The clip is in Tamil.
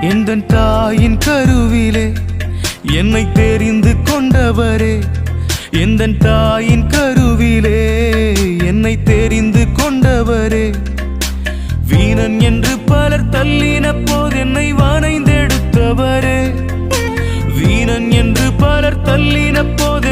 எந்தன் தாயின் கருவிலே என்னை தெரிந்து கொண்டவரே, எந்தன் தாயின் கருவிலே என்னை தெரிந்து கொண்டவரே. வீணன் என்று பலர் தள்ளின போது என்னை வணைந்தெடுத்தவரே, வீணன் என்று பலர் தள்ளின போது